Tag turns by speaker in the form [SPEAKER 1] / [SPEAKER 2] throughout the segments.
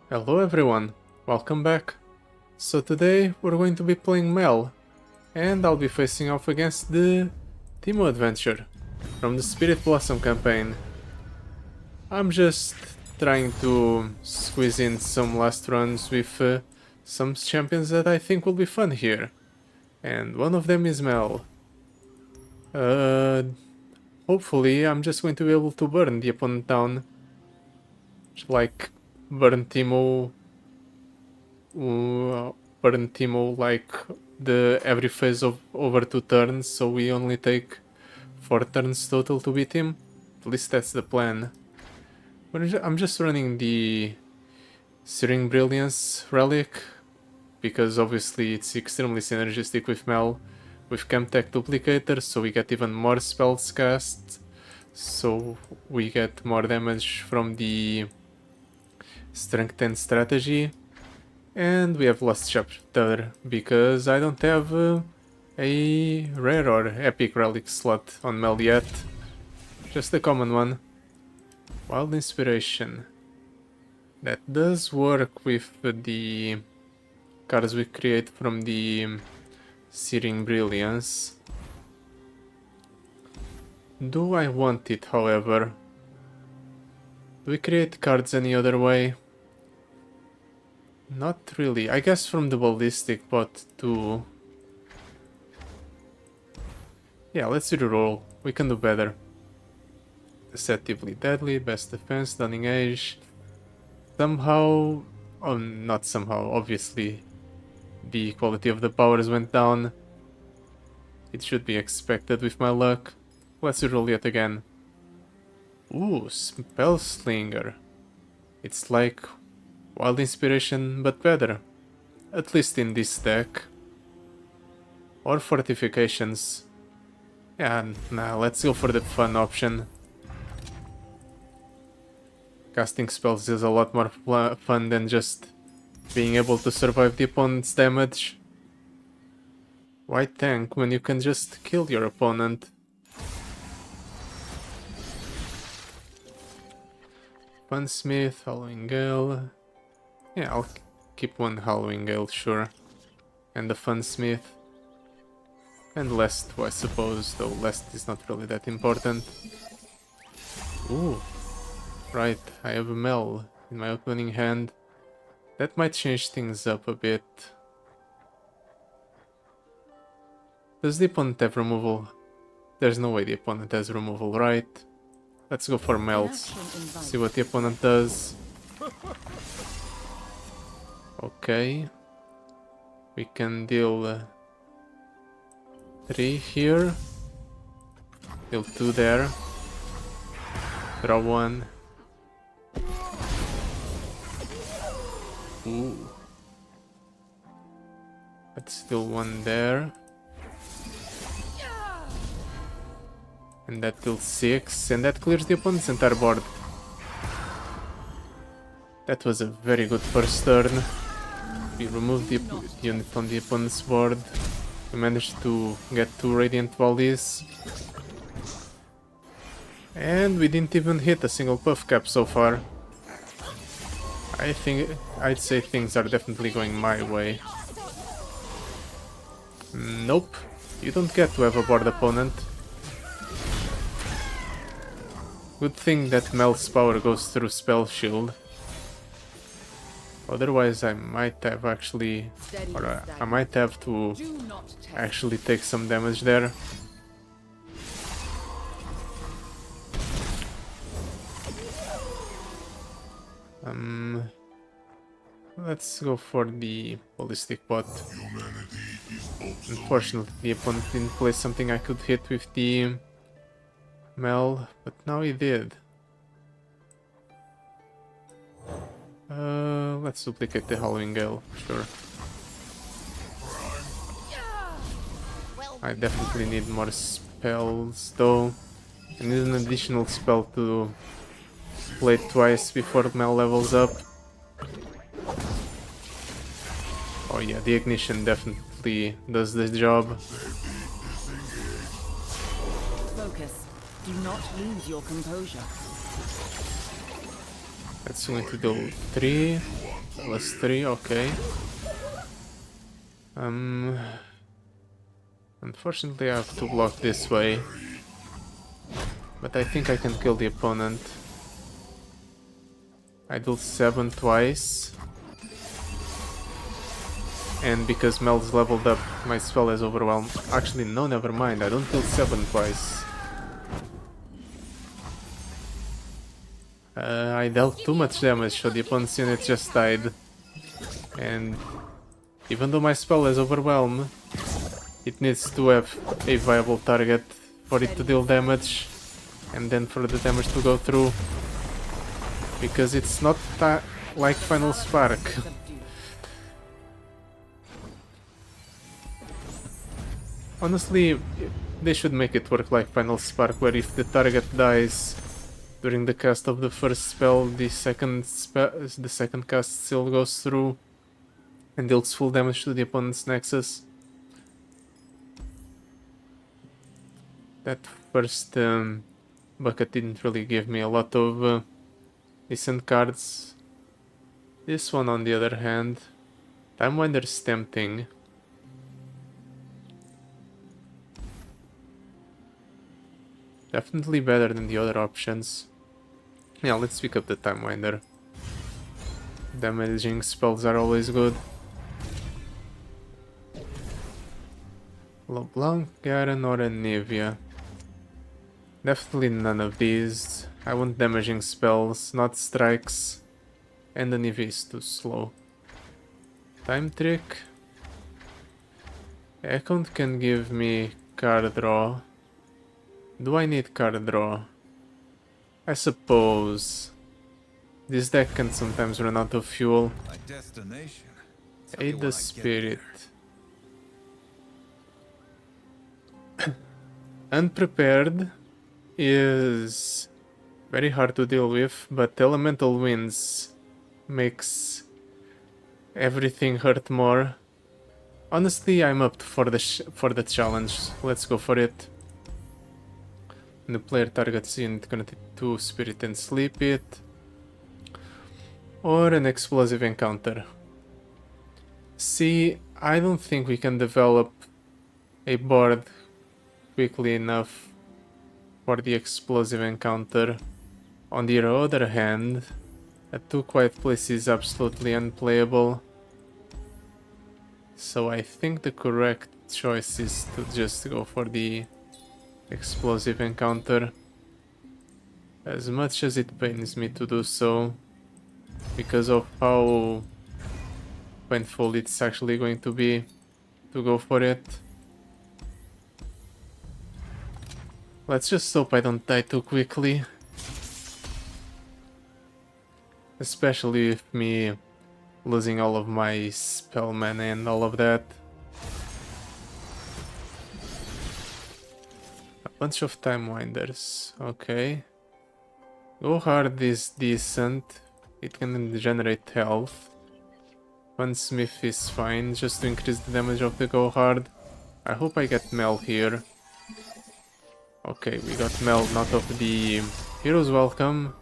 [SPEAKER 1] Hello everyone, welcome back. So today we're going to be playing Mel, and I'll be facing off against the Teemo adventure from the Spirit Blossom campaign. I'm just trying to squeeze in some last runs with some champions that I think will be fun here. And one of them is Mel. Hopefully I'm just going to be able to burn the opponent down. Like burn Teemo burn Teemo like the every phase of over 2 turns, so we only take 4 turns total to beat him. At least that's the plan. I'm just running the Searing Brilliance relic because obviously it's extremely synergistic with Mel, with Chemtech Duplicator, so we get even more spells cast, so we get more damage from the Strength 10 strategy. And we have lost chapter because I don't have a rare or epic relic slot on Mel yet. Just a common one. Wild Inspiration. That does work with the cards we create from the Searing Brilliance. Do I want it, however? Do we create cards any other way? Not really. I guess from the ballistic bot too. Yeah, let's do the roll. We can do better. Deceptively deadly, best defense, stunning age. Somehow, oh, not somehow, obviously the quality of the powers went down. It should be expected with my luck. Let's roll yet again. Ooh, Spellslinger. It's like Wild Inspiration, but better. At least in this deck. Or Fortifications. Yeah, nah, let's go for the fun option. Casting spells is a lot more fun than just being able to survive the opponent's damage. Why tank when you can just kill your opponent? Funsmith, Halloween Gale. Yeah, I'll keep one Halloween Gale, sure. And the Funsmith. And Lest, I suppose, though Lest is not really that important. Ooh. Right, I have a Mel in my opening hand. That might change things up a bit. Does the opponent have removal? There's no way the opponent has removal, right? Let's go for Mel's. See what the opponent does. Okay. We can deal 3 here. Deal 2 there. Draw 1. Ooh. Let's deal 1 there. And that deals 6, and that clears the opponent's entire board. That was a very good first turn. We removed the unit from the opponent's board. We managed to get 2 Radiant Volleys. And we didn't even hit a single puff cap so far. I'd say things are definitely going my way. Nope, you don't get to have a board opponent. Good thing that Mel's power goes through Spell Shield. Otherwise I might have actually, or I might have to actually take some damage there. Let's go for the ballistic bot. Unfortunately, the opponent didn't play something I could hit with the Mel, but now he did. Let's duplicate the Halloween Gale, sure. I definitely need more spells though. I need an additional spell to play twice before Mel levels up. Oh yeah, the Ignition definitely does this job.
[SPEAKER 2] Focus. Do not lose your composure.
[SPEAKER 1] That's going to do 3. +3, okay. Unfortunately I have to block this way. But I think I can kill the opponent. I do 7 twice. And because Mel's leveled up, my spell is overwhelmed. Actually, no, never mind. I don't kill 7 twice. I dealt too much damage, so the opponent's unit just died. And even though my spell is overwhelmed, it needs to have a viable target for it to deal damage. And then for the damage to go through. Because it's not like Final Spark. Honestly, they should make it work like Final Spark, where if the target dies during the cast of the first spell, the second cast still goes through and deals full damage to the opponent's nexus. That first bucket didn't really give me a lot of decent cards. This one, on the other hand, Time Winder's tempting. Definitely better than the other options. Yeah, let's pick up the Time Winder. Damaging spells are always good. LeBlanc, Garen, or Anivia. Definitely none of these. I want damaging spells, not strikes. And Anivia is too slow. Time Trick. Account can give me card draw. Do I need card draw? I suppose. This deck can sometimes run out of fuel. Aid the Spirit. Unprepared is very hard to deal with, but Elemental Winds makes everything hurt more. Honestly, I'm up for the challenge. Let's go for it. The player targets unit connected to Spirit and Sleep It. Or an explosive encounter. See, I don't think we can develop a board quickly enough for the explosive encounter. On the other hand, a Too Quiet Place is absolutely unplayable. So I think the correct choice is to just go for the explosive encounter. As much as it pains me to do so, because of how painful it's actually going to be to go for it. Let's just hope I don't die too quickly. Especially with me losing all of my spell mana and all of that. A bunch of Time Winders, okay. Go Hard is decent. It can generate health. Gunsmith is fine, just to increase the damage of the Go Hard. I hope I get Mel here. Okay, we got Mel, not of the Hero's Welcome,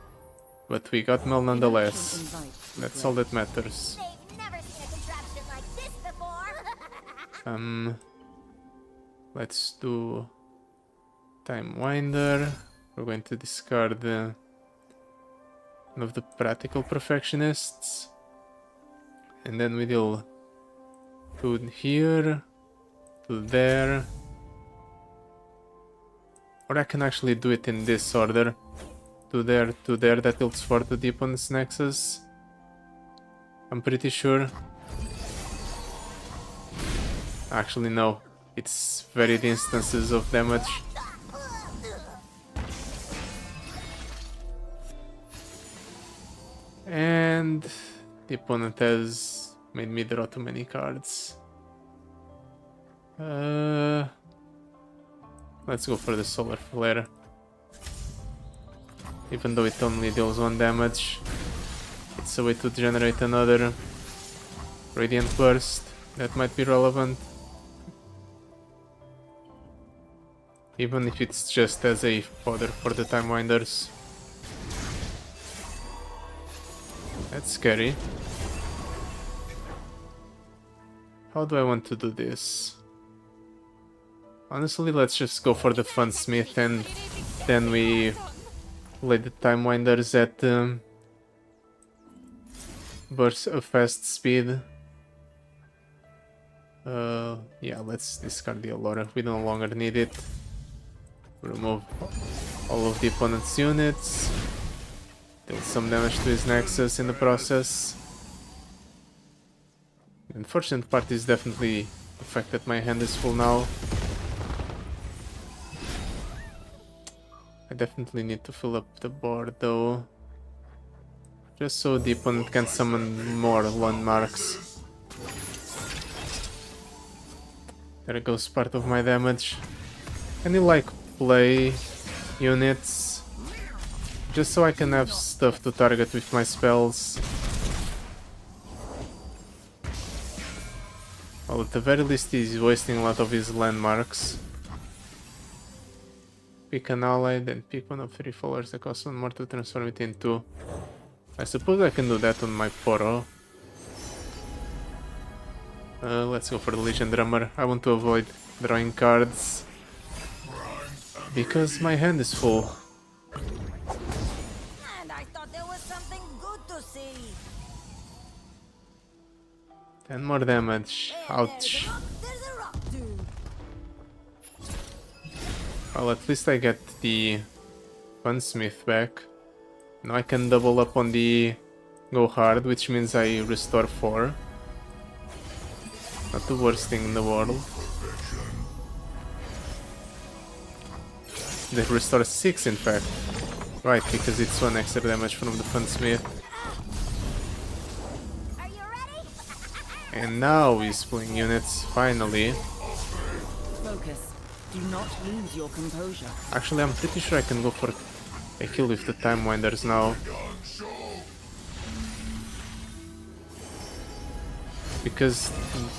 [SPEAKER 1] but we got Mel nonetheless. That's all that matters. Let's do Time Winder. We're going to discard one of the Practical Perfectionists. And then we deal to here, to there. Or I can actually do it in this order. To there, that tilts 4 to the opponent's nexus. I'm pretty sure. Actually no, it's varied instances of damage. And the opponent has made me draw too many cards. Let's go for the Solar Flare. Even though it only deals 1 damage, it's a way to generate another Radiant Burst that might be relevant. Even if it's just as a fodder for the Time Winders. That's scary. How do I want to do this? Honestly, let's just go for the Funsmith and then we play the Time Winders at burst of fast speed. Yeah, let's discard the Allura. We no longer need it. Remove all of the opponent's units. Deal some damage to his Nexus in the process. The unfortunate part is definitely the fact that my hand is full now. I definitely need to fill up the board though. Just so the opponent can summon more landmarks. There goes part of my damage. Can you like play units? Just so I can have stuff to target with my spells. Well, at the very least he's wasting a lot of his landmarks. Pick an ally, then pick one of 3 followers that cost 1 more to transform it into. I suppose I can do that on my Poro. Let's go for the Legion Drummer. I want to avoid drawing cards because my hand is full.
[SPEAKER 3] And I thought there was something good to see.
[SPEAKER 1] 10 more damage. Ouch.
[SPEAKER 3] There's a rock, dude.
[SPEAKER 1] Well, at least I get the Funsmith back. Now I can double up on the Go Hard, which means I restore 4. Not the worst thing in the world. They restore 6 in fact. Right, because it's 1 extra damage from the Funsmith.
[SPEAKER 3] Are you ready?
[SPEAKER 1] And now he's pulling units, finally.
[SPEAKER 2] Focus. Do not lose your composure.
[SPEAKER 1] Actually, I'm pretty sure I can go for a kill with the Time Winders now. Because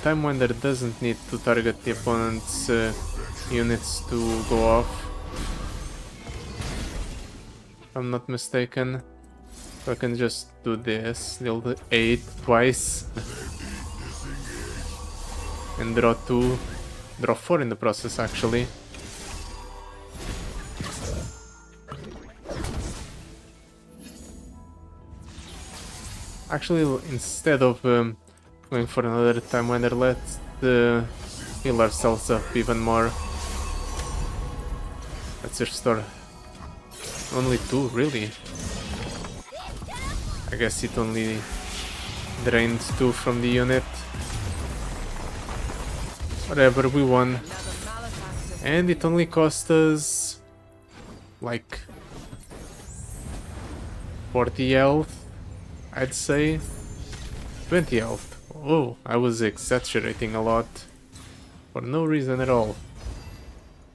[SPEAKER 1] Time Winder doesn't need to target the opponent's units to go off. If I'm not mistaken. So I can just do this, deal the 8 twice. And draw 2. Draw 4 in the process actually. Actually, instead of going for another Time Winder, let's heal ourselves up even more. Let's restore only 2, really? I guess it only drained 2 from the unit. Whatever, we won. And it only cost us like 40 health, I'd say. 20 health. Oh, I was exaggerating a lot. For no reason at all.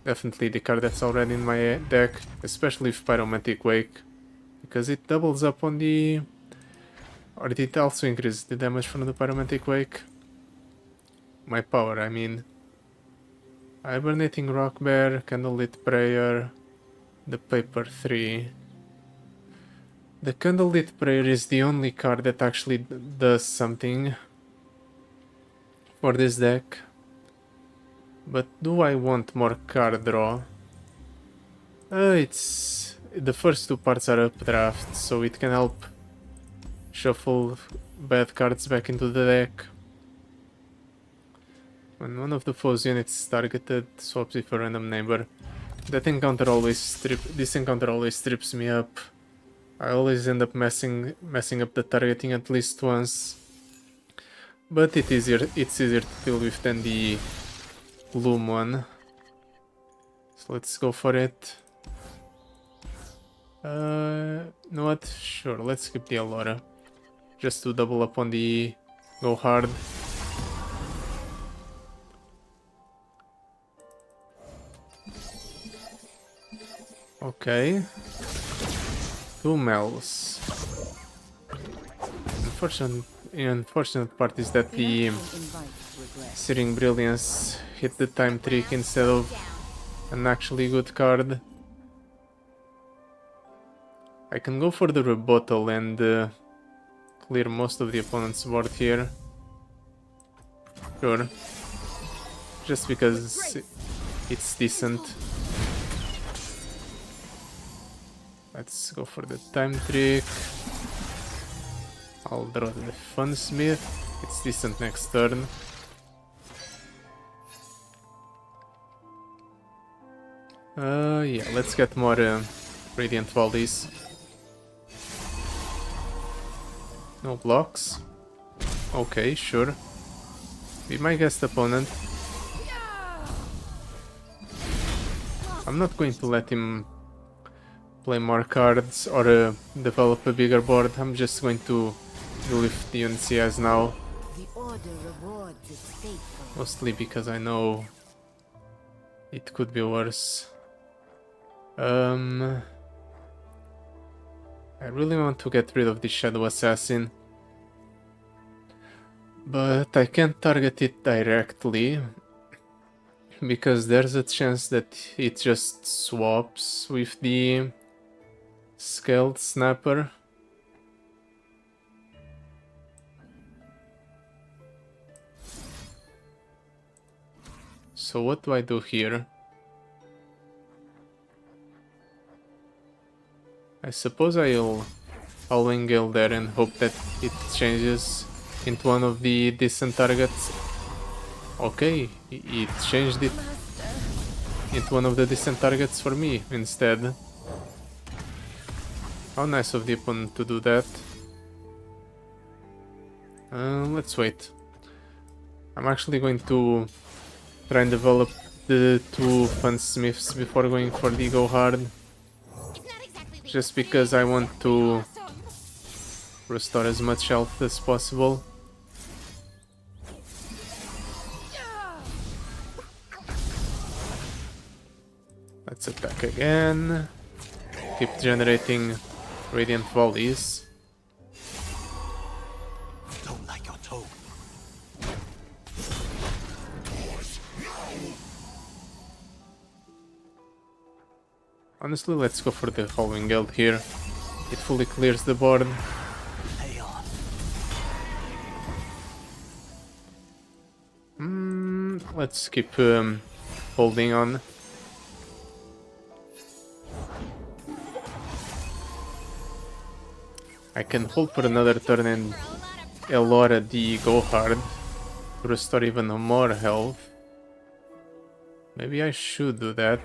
[SPEAKER 1] Definitely the card that's already in my deck, especially with Pyromantic Wake. Because it doubles up on the... Or did it also increase the damage from the Pyromantic Wake? My power, I mean. Hibernating Rock Bear, Candlelit Prayer, the Paper 3. The Candlelit Prayer is the only card that actually does something for this deck. But do I want more card draw? It's... The first 2 parts are updraft, so it can help shuffle bad cards back into the deck. When one of the foe's units is targeted, swaps it for a random neighbor. This encounter always strips me up. I always end up messing up the targeting at least once. But it's easier to deal with than the Loom one. So let's go for it. You know what? Sure, let's skip the Allura. Just to double up on the Go Hard. Okay. 2 Mels. Unfortunate part is that the Searing Brilliance hit the time trick instead of an actually good card. I can go for the rebuttal and clear most of the opponent's board here. Sure. Just because it's decent. Let's go for the time trick. I'll draw the Funsmith. It's decent next turn. Yeah, let's get more Radiant Volleys. No blocks. Okay, sure. Be my guest opponent. I'm not going to let him play more cards or develop a bigger board. I'm just going to do with the units he has now.
[SPEAKER 3] The order rewards its faithful.
[SPEAKER 1] Mostly because I know it could be worse. I really want to get rid of the Shadow Assassin. But I can't target it directly. Because there's a chance that it just swaps with the Scaled Snapper. So what do I do here? I suppose I'll Wingale there and hope that it changes into one of the decent targets. Okay, it changed it into one of the decent targets for me instead. How nice of the opponent to do that. Let's wait. I'm actually going to try and develop the two Funsmiths before going for the Go Hard. Just because I want to restore as much health as possible. Let's attack again. Keep generating Radiant Volleys.
[SPEAKER 4] Don't like your tone.
[SPEAKER 1] Honestly, let's go for the Howling Guild here. It fully clears the board.
[SPEAKER 4] Lay on.
[SPEAKER 1] Let's keep holding on. I can hold for another turn and Elora the Go Hard to restore even more health. Maybe I should do that.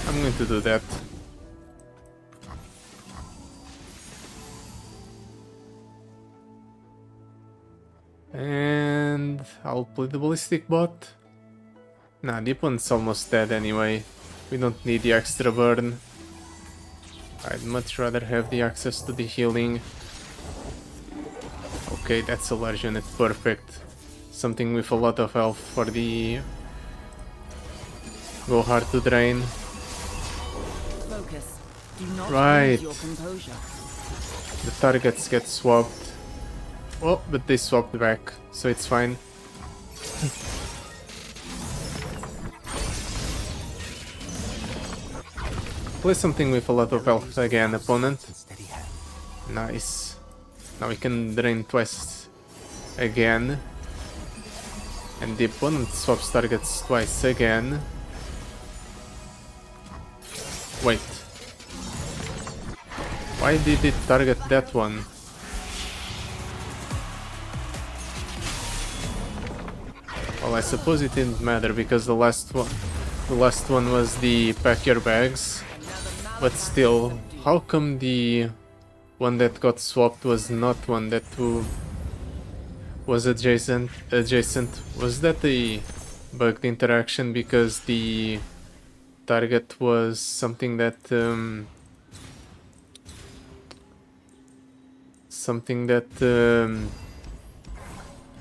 [SPEAKER 1] I'm going to do that. And I'll play the Ballistic Bot. Nah, the opponent's almost dead anyway. We don't need the extra burn. I'd much rather have the access to the healing. Okay, that's a large unit, perfect. Something with a lot of health for the Go Hard to drain.
[SPEAKER 2] Focus. Do not
[SPEAKER 1] Right.
[SPEAKER 2] lose your composure.
[SPEAKER 1] The targets get swapped. Oh, but they swapped back, so it's fine. Play something with a lot of health again, opponent.
[SPEAKER 4] Steady hand.
[SPEAKER 1] Nice. Now we can drain twice again. And the opponent swaps targets twice again. Wait. Why did it target that one? Well, I suppose it didn't matter because the last one was the pack your bags. But still, how come the one that got swapped was not one that was adjacent? Was that a bugged interaction because the target was something that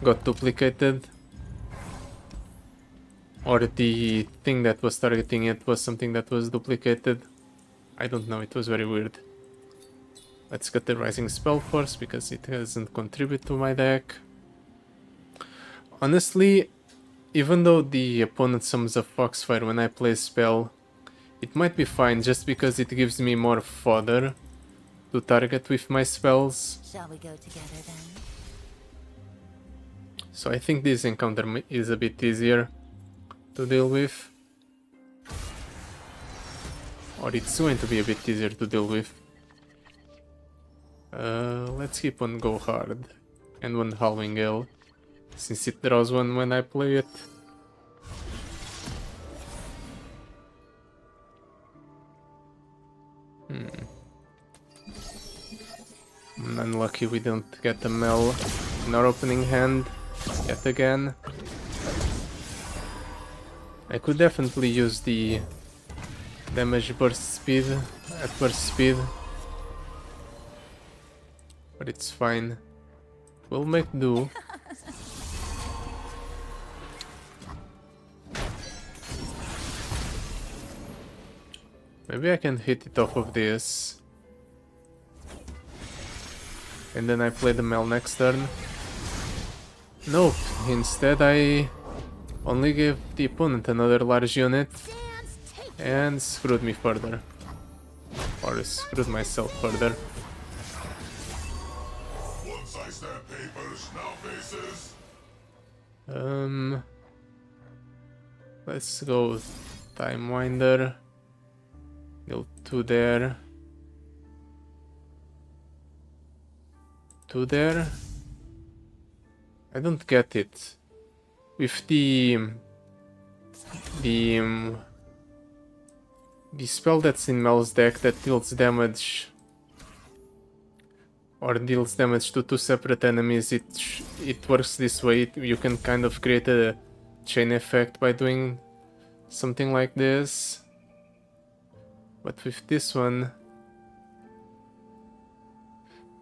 [SPEAKER 1] got duplicated? Or the thing that was targeting it was something that was duplicated? I don't know, it was very weird. Let's get the Rising Spell Force because it doesn't contribute to my deck. Honestly, even though the opponent summons a Foxfire when I play a spell, it might be fine just because it gives me more fodder to target with my spells.
[SPEAKER 3] Shall we go together then?
[SPEAKER 1] So I think this encounter is a bit easier to deal with. Or it's going to be a bit easier to deal with. Let's keep on Go Hard and one Howling Gale, since it draws one when I play it. I'm unlucky we don't get a Mel in our opening hand yet again. I could definitely use the damage burst speed at burst speed, but it's fine. We'll make do. Maybe I can hit it off of this. And then I play the Mel next turn. Nope, instead I only gave the opponent another large unit and screwed me further. Or screwed myself further. Let's go Time Winder. Deal 2 there. 2 there. I don't get it. With the spell that's in Mel's deck that deals damage or deals damage to 2 separate enemies, it works this way. You can kind of create a chain effect by doing something like this. But with this one,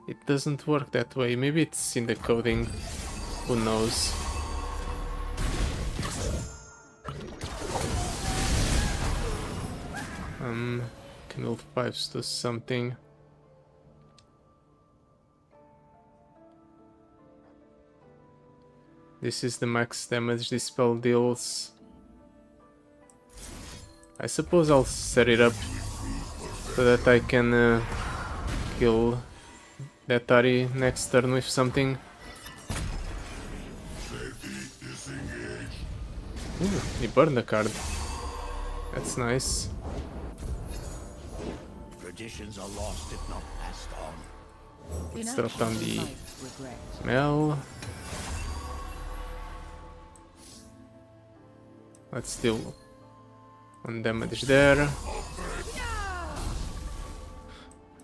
[SPEAKER 1] it doesn't work that way. Maybe it's in the coding. Who knows? Can will 5s do something? This is the max damage this spell deals. I suppose I'll set it up so that I can kill that Ahri next turn with something. Ooh, he burned a card. That's nice.
[SPEAKER 4] Traditions are lost if not passed on.
[SPEAKER 1] Let's drop down the Mel. Let's deal 1 damage there.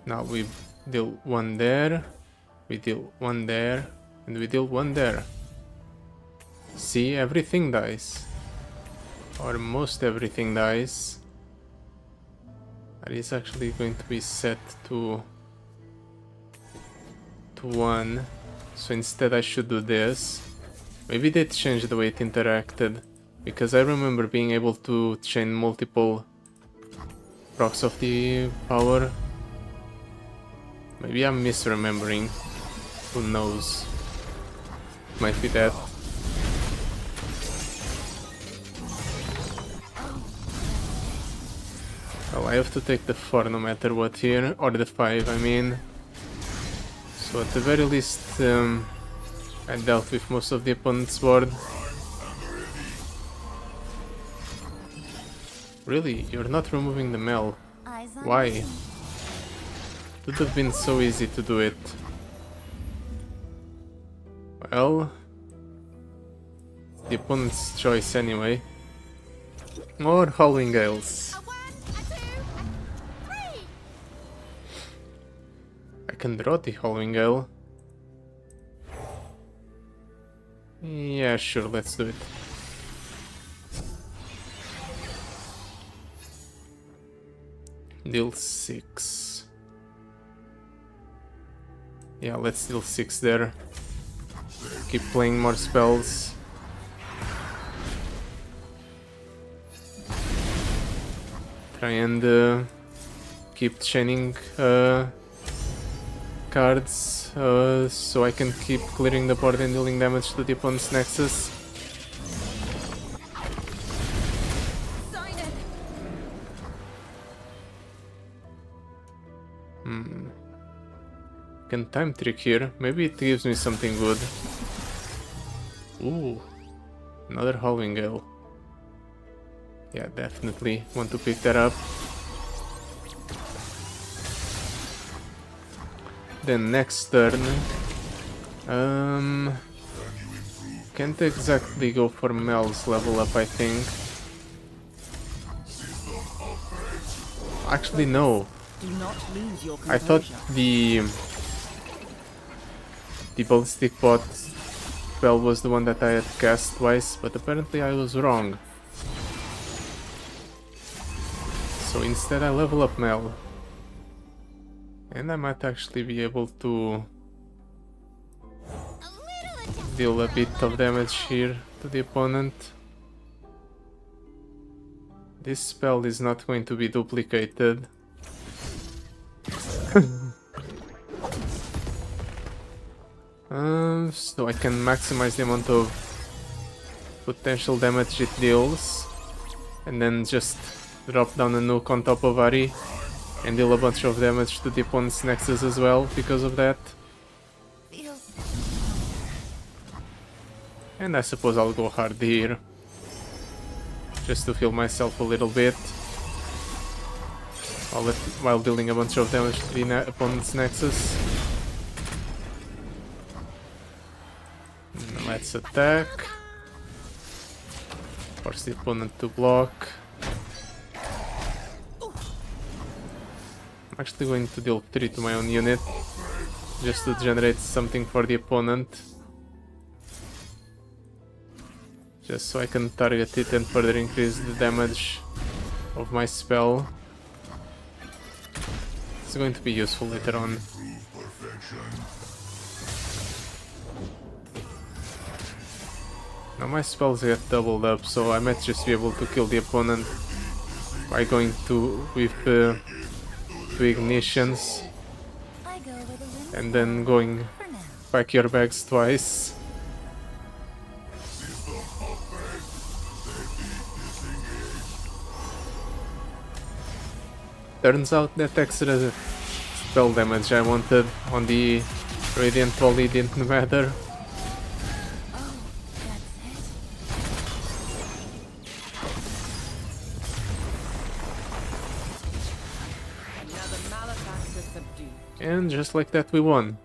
[SPEAKER 1] Now we deal 1 there, we deal 1 there, and we deal 1 there. See, everything dies. Or most everything dies. That is actually going to be set to 1. So instead I should do this. Maybe they changed the way it interacted, because I remember being able to chain multiple procs of the power. Maybe I'm misremembering. Who knows? Might be that. Well, I have to take the 4 no matter what here, or the 5 I mean. So at the very least I dealt with most of the opponent's board. Really? You're not removing the Mel? Why? It would have been so easy to do it. Well, the opponent's choice anyway. More Howling Gales. I can draw the Howling Gale. Yeah, sure, let's do it. Deal 6. Yeah, let's deal 6 there. Keep playing more spells. Try and keep chaining cards so I can keep clearing the board and dealing damage to the opponent's Nexus. Can time trick here. Maybe it gives me something good. Ooh, another Howling Gale. Yeah, definitely want to pick that up. Then next turn, can't exactly go for Mel's level up, I think. Actually, no.
[SPEAKER 2] Do not lose your
[SPEAKER 1] I thought
[SPEAKER 2] composure.
[SPEAKER 1] the ballistic bot spell was the one that I had cast twice, but apparently I was wrong. So instead I level up Mel. And I might actually be able to deal a bit of damage here to the opponent. This spell is not going to be duplicated. So I can maximize the amount of potential damage it deals, and then just drop down a nuke on top of Ahri and deal a bunch of damage to the opponent's nexus as well because of that. And I suppose I'll go hard here, just to heal myself a little bit, while dealing a bunch of damage to the opponent's nexus. Let's attack. Force the opponent to block. I'm actually going to deal 3 to my own unit, just to generate something for the opponent. Just so I can target it and further increase the damage of my spell. It's going to be useful later on. Now my spells get doubled up, so I might just be able to kill the opponent by going with 2 ignitions and then going pack your bags twice. Turns out that extra spell damage I wanted on the Radiant Volley didn't matter. And just like that we won.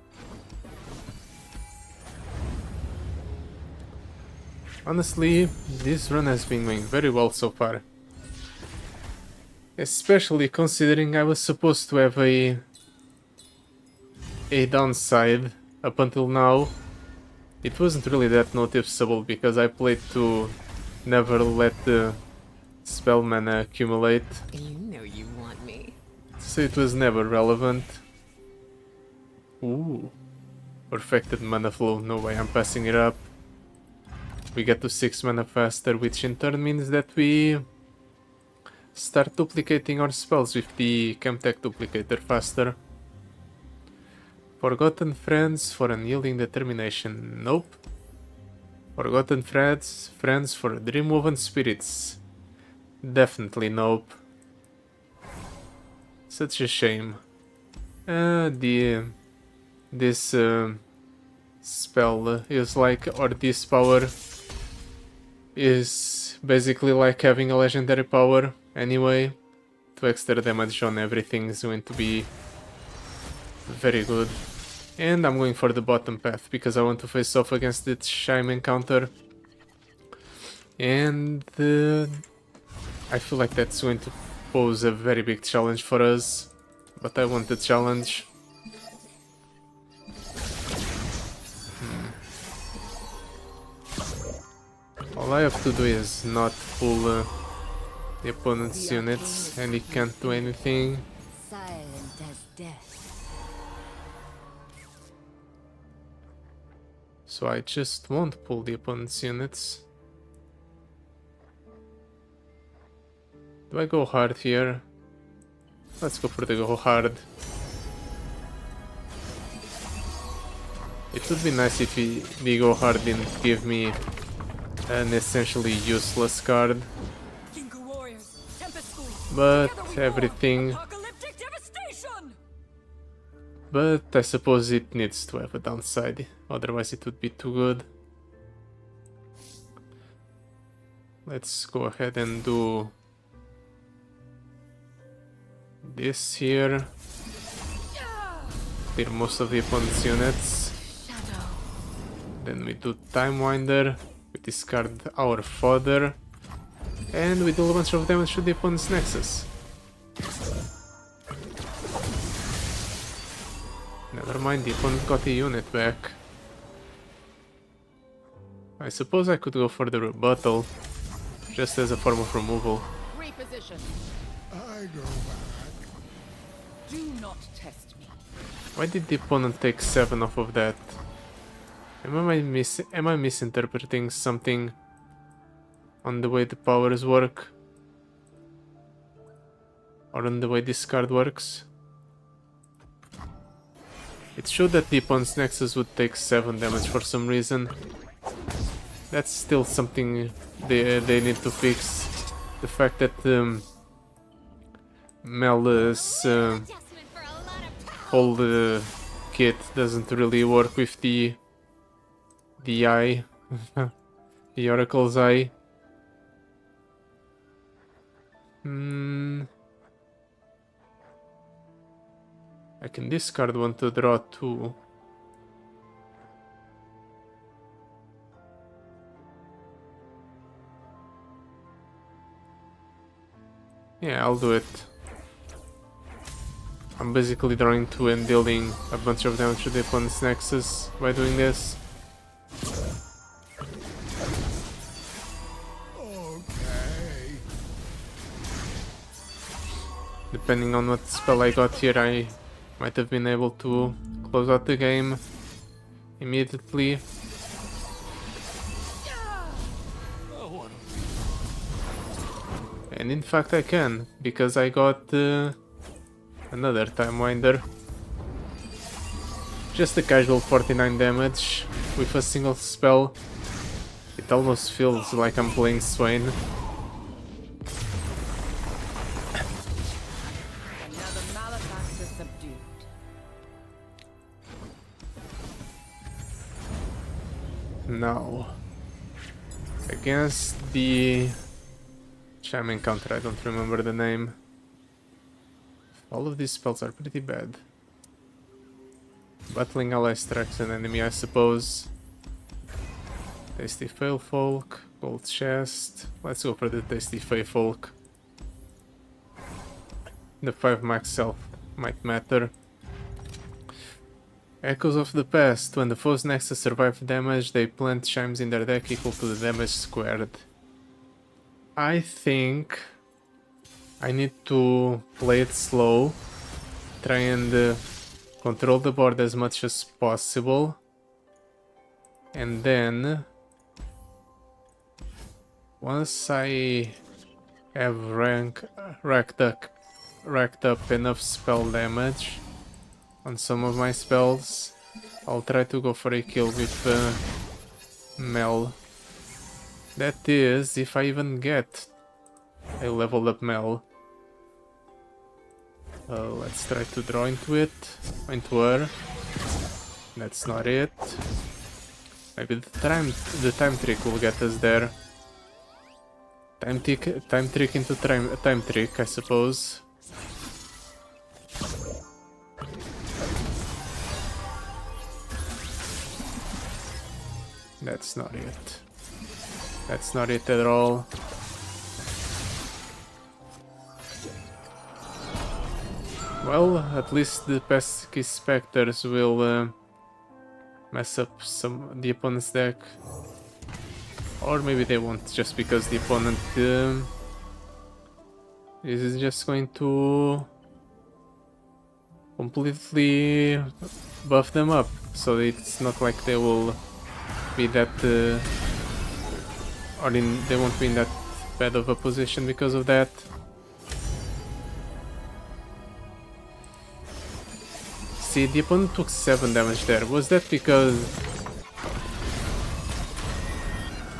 [SPEAKER 1] Honestly, this run has been going very well so far. Especially considering I was supposed to have a downside up until now. It wasn't really that noticeable because I played to never let the spell mana accumulate.
[SPEAKER 5] You know you want me.
[SPEAKER 1] So it was never relevant. Ooh. Perfected mana flow, no way I'm passing it up. We get to 6 mana faster, which in turn means that we start duplicating our spells with the Chemtech duplicator faster. Forgotten Friends for Unyielding Determination. Nope. Forgotten Friends for Dreamwoven Spirits. Definitely nope. Such a shame. This spell is like, or this power is basically like having a legendary power anyway. 2 extra damage on everything is going to be very good. And I'm going for the bottom path because I want to face off against the Shime encounter. And I feel like that's going to pose a very big challenge for us. But I want the challenge. All I have to do is not pull the opponent's units, and he can't do anything.
[SPEAKER 3] Silent as death.
[SPEAKER 1] So I just won't pull the opponent's units. Do I go hard here? Let's go for the go hard. It would be nice if the go hard didn't give me an essentially useless card. But everything But I suppose it needs to have a downside, otherwise it would be too good. Let's go ahead and do this here. Clear most of the opponent's units. Then we do Time Winder, we discard our fodder, and we do a bunch of damage to the opponent's nexus. Never mind, the opponent got a unit back. I suppose I could go for the rebuttal, just as a form of removal.
[SPEAKER 2] Reposition.
[SPEAKER 4] I go back.
[SPEAKER 2] Do not test me.
[SPEAKER 1] Why did the opponent take 7 off of that? Am I misinterpreting something on the way the powers work? Or on the way this card works? It showed that the opponent's nexus would take 7 damage for some reason. That's still something they need to fix. The fact that Mel's whole kit doesn't really work with the eye, the Oracle's eye. I can discard one to draw 2. Yeah, I'll do it. I'm basically drawing 2 and dealing a bunch of damage to the opponent's nexus by doing this.
[SPEAKER 4] Okay.
[SPEAKER 1] Depending on what spell I got here, I might have been able to close out the game immediately. And in fact I can, because I got another Time Winder. Just a casual 49 damage with a single spell. It almost feels like I'm playing Swain.
[SPEAKER 2] Another malefactor subdued.
[SPEAKER 1] Now, against the Sham encounter, I don't remember the name. All of these spells are pretty bad. Battling ally strikes an enemy, I suppose. Tasty Fail Folk, Gold Chest. Let's go for the Tasty Fail Folk. The 5 max health might matter. Echoes of the Past. When the foe's nexus survive damage, they plant chimes in their deck equal to the damage squared. I think I need to play it slow, try and control the board as much as possible, and then once I have racked up enough spell damage on some of my spells, I'll try to go for a kill with Mel. That is, if I even get a leveled up Mel. Let's try to draw into it, into her. That's not it. Maybe the time trick will get us there. Time trick into time trick, I suppose. That's not it. That's not it at all. Well, at least the pesky specters will mess up the opponent's deck. Or maybe they won't, just because the opponent is just going to completely buff them up. So it's not like they will be that... they won't be in that bad of a position because of that. See, the opponent took 7 damage there. Was that because...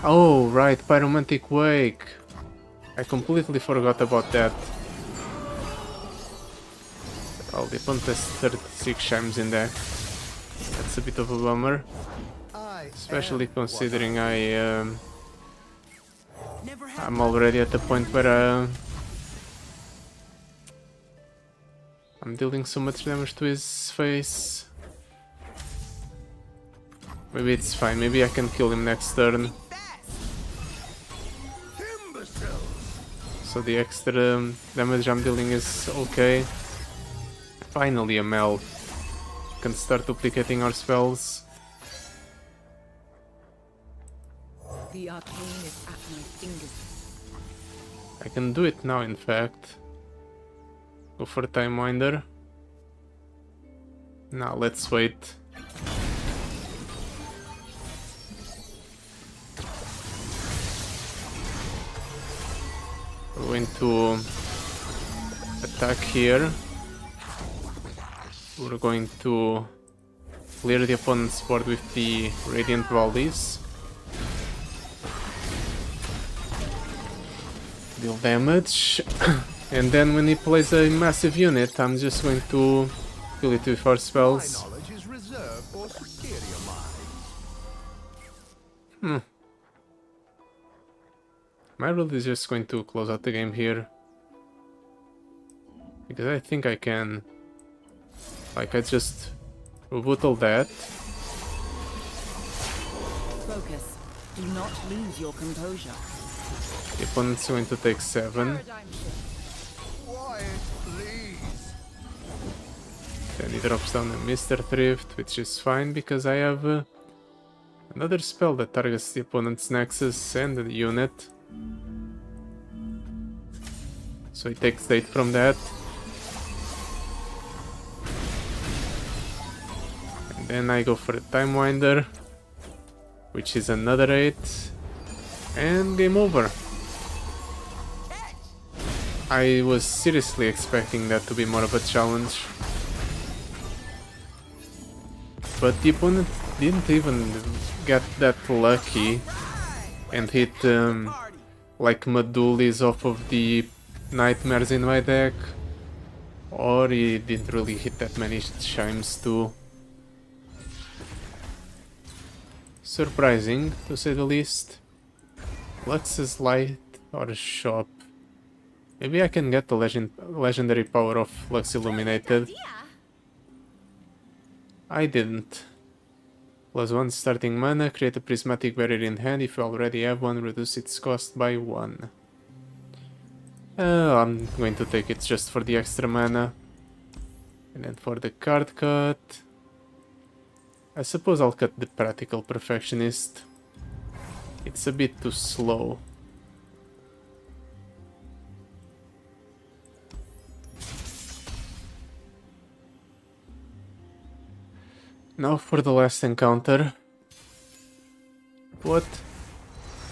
[SPEAKER 1] Oh, right, Pyromantic Wake. I completely forgot about that. Well, the opponent has 36 chimes in deck. That's a bit of a bummer. Especially considering I'm already at the point where I'm dealing so much damage to his face. Maybe it's fine, maybe I can kill him next turn. So the extra damage I'm dealing is okay. Finally a Mel. Can start duplicating our spells.
[SPEAKER 2] The arcane is at my fingers.
[SPEAKER 1] I can do it now, in fact. Go for Time Winder. Now let's wait. We're going to attack here. We're going to clear the opponent's board with the Radiant Volleys. Deal damage. And then when he plays a massive unit, I'm just going to kill it with our spells.
[SPEAKER 4] My knowledge is reserved for superior minds.
[SPEAKER 1] My build is just going to close out the game here. Because I think I can. Like, I just reboot all that.
[SPEAKER 2] Focus. Do not lose your composure.
[SPEAKER 1] The opponent's going to take 7.
[SPEAKER 4] Quiet, please.
[SPEAKER 1] Then he drops down a Mr. Thrift, which is fine because I have another spell that targets the opponent's Nexus and the unit. So he takes 8 from that. And then I go for a Time Winder, which is another 8. And game over. I was seriously expecting that to be more of a challenge. But the opponent didn't even get that lucky and hit like Medulis off of the Nightmares in my deck. Or he didn't really hit that many chimes too. Surprising, to say the least. Lux's Light or Shop. Maybe I can get the legendary power of Lux Illuminated. I didn't. +1 starting mana, create a prismatic barrier in hand. If you already have one, reduce its cost by 1. I'm going to take it just for the extra mana. And then for the card cut, I suppose I'll cut the Practical Perfectionist. It's a bit too slow. Now for the last encounter. What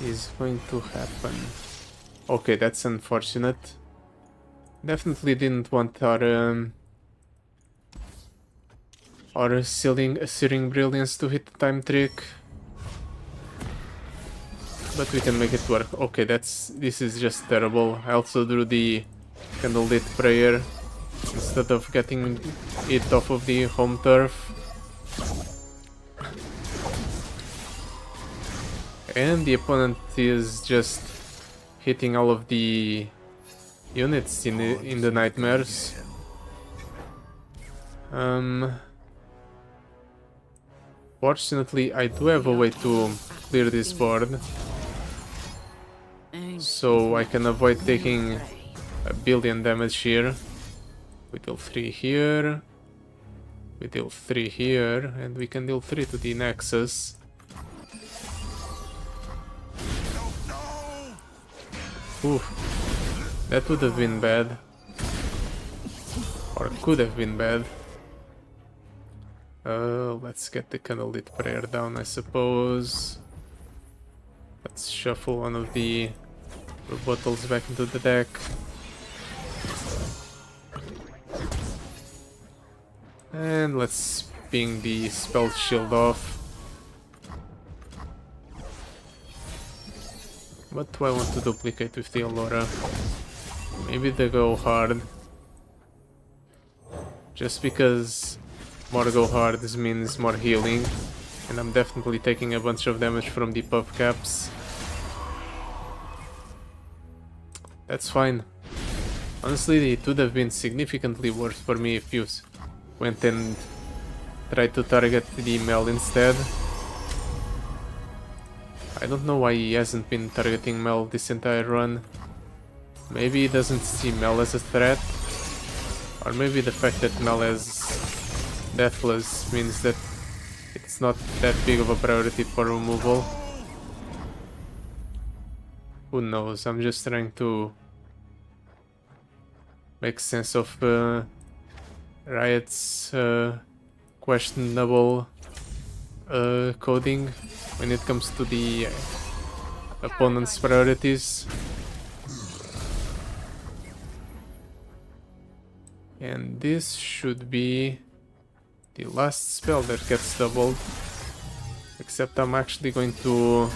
[SPEAKER 1] is going to happen? Okay, that's unfortunate. Definitely didn't want our Searing Brilliance to hit the time trick. But we can make it work. Okay, this is just terrible. I also drew the Candlelit Prayer instead of getting it off of the home turf. And the opponent is just hitting all of the units in the Nightmares. Fortunately, I do have a way to clear this board, so I can avoid taking 1,000,000,000 damage here. We deal 3 here, we deal 3 here, and we can deal 3 to the Nexus. Oof, that would have been bad. Or could have been bad. Let's get the Candlelit Prayer down, I suppose. Let's shuffle one of the bottles back into the deck. And let's ping the Spell Shield off. What do I want to duplicate with the Allura? Maybe they go hard. Just because more go hards means more healing, and I'm definitely taking a bunch of damage from the puff caps. That's fine. Honestly, it would have been significantly worse for me if you went and tried to target the Mel instead. I don't know why he hasn't been targeting Mel this entire run. Maybe he doesn't see Mel as a threat, or maybe the fact that Mel has Deathless means that it's not that big of a priority for removal. Who knows? I'm just trying to make sense of Riot's questionable coding when it comes to the opponent's priorities. And this should be the last spell that gets doubled, except I'm actually going to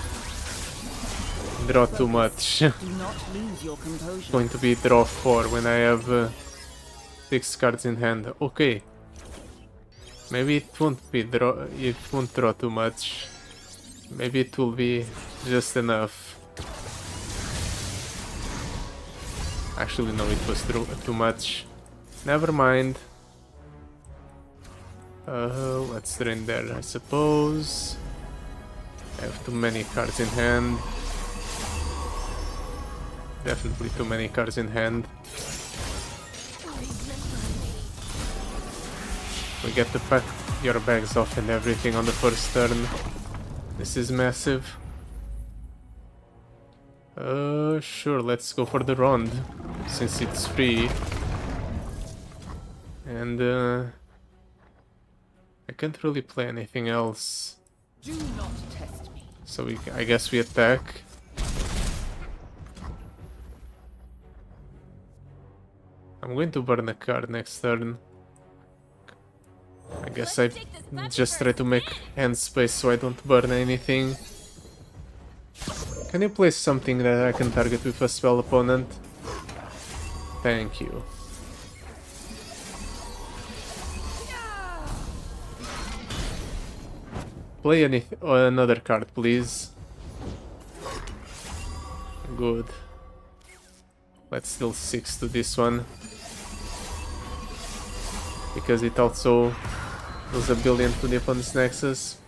[SPEAKER 1] draw too much.
[SPEAKER 2] Do not lose your composure.
[SPEAKER 1] Going to be draw 4 when I have 6 cards in hand. Okay, maybe it won't draw too much. Maybe it will be just enough. Actually no, it was too much. Never mind. Let's drain there, I suppose. I have too many cards in hand. Definitely too many cards in hand. We get to pack your bags off and everything on the first turn. This is massive. Sure, let's go for the Rond, since it's free. And I can't really play anything else.
[SPEAKER 2] Do not test me.
[SPEAKER 1] So I guess we attack. I'm going to burn a card next turn. I guess I just try to make hand space so I don't burn anything. Can you play something that I can target with a spell opponent? Thank you. Play another card, please. Good. Let's deal 6 to this one, because it also does 1 billion to the opponent's Nexus.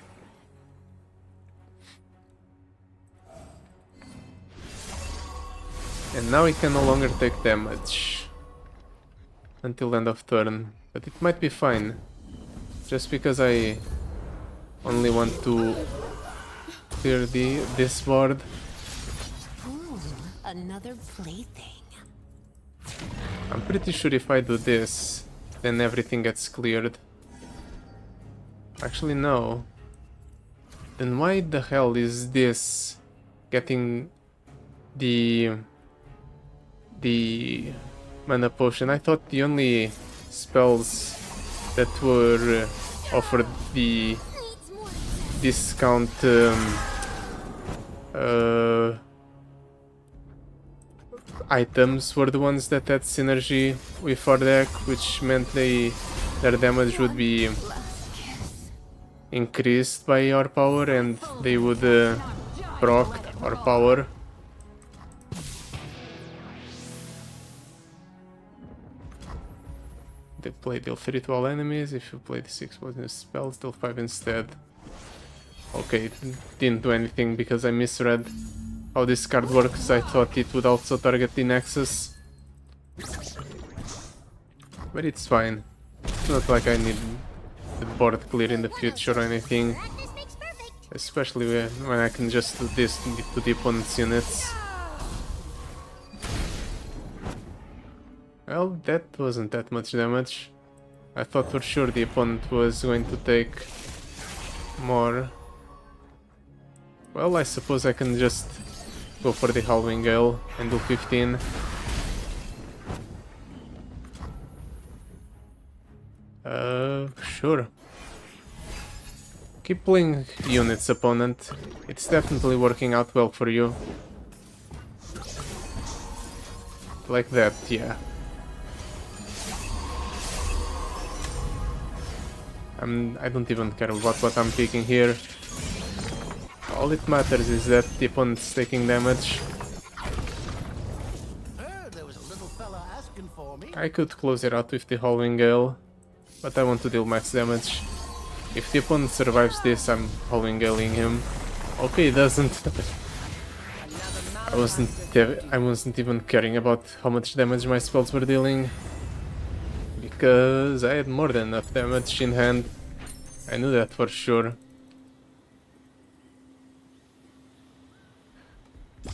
[SPEAKER 1] And now it can no longer take damage until end of turn, but it might be fine, just because I only want to clear this board.
[SPEAKER 5] Ooh, another plaything.
[SPEAKER 1] I'm pretty sure if I do this, then everything gets cleared. Actually, no. Then why the hell is this getting the mana potion? I thought the only spells that were offered the discount items were the ones that had synergy with our deck, which meant their damage would be increased by our power and they would proc our power. They play deal 3 to all enemies. If you play the 6 poisonous spells, deal 5 instead. Okay, it didn't do anything because I misread how this card works. I thought it would also target the Nexus. But it's fine. It's not like I need the board clear in the future or anything. Especially when I can just do this to the opponent's units. Well, that wasn't that much damage. I thought for sure the opponent was going to take more. Well, I suppose I can just go for the Howling Gale and do 15. Sure. Keep playing units, opponent. It's definitely working out well for you. Like that, yeah. I don't even care about what I'm picking here. All it matters is that the opponent's taking damage.
[SPEAKER 4] There was a little fella asking for me.
[SPEAKER 1] I could close it out with the Howling Gale, but I want to deal max damage. If the opponent survives this, I'm Howling Galing him. Okay, he doesn't. I wasn't even caring about how much damage my spells were dealing, because I had more than enough damage in hand. I knew that for sure.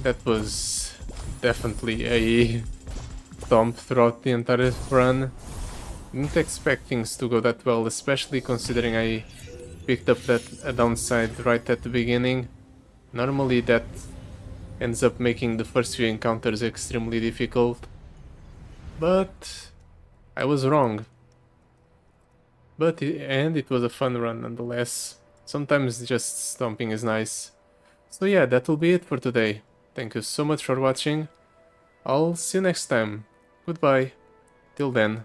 [SPEAKER 1] That was definitely a thump throughout the entire run. Didn't expect things to go that well, especially considering I picked up a downside right at the beginning. Normally that ends up making the first few encounters extremely difficult. But I was wrong. And it was a fun run nonetheless. Sometimes just stomping is nice. So yeah, that'll be it for today. Thank you so much for watching. I'll see you next time. Goodbye. Till then.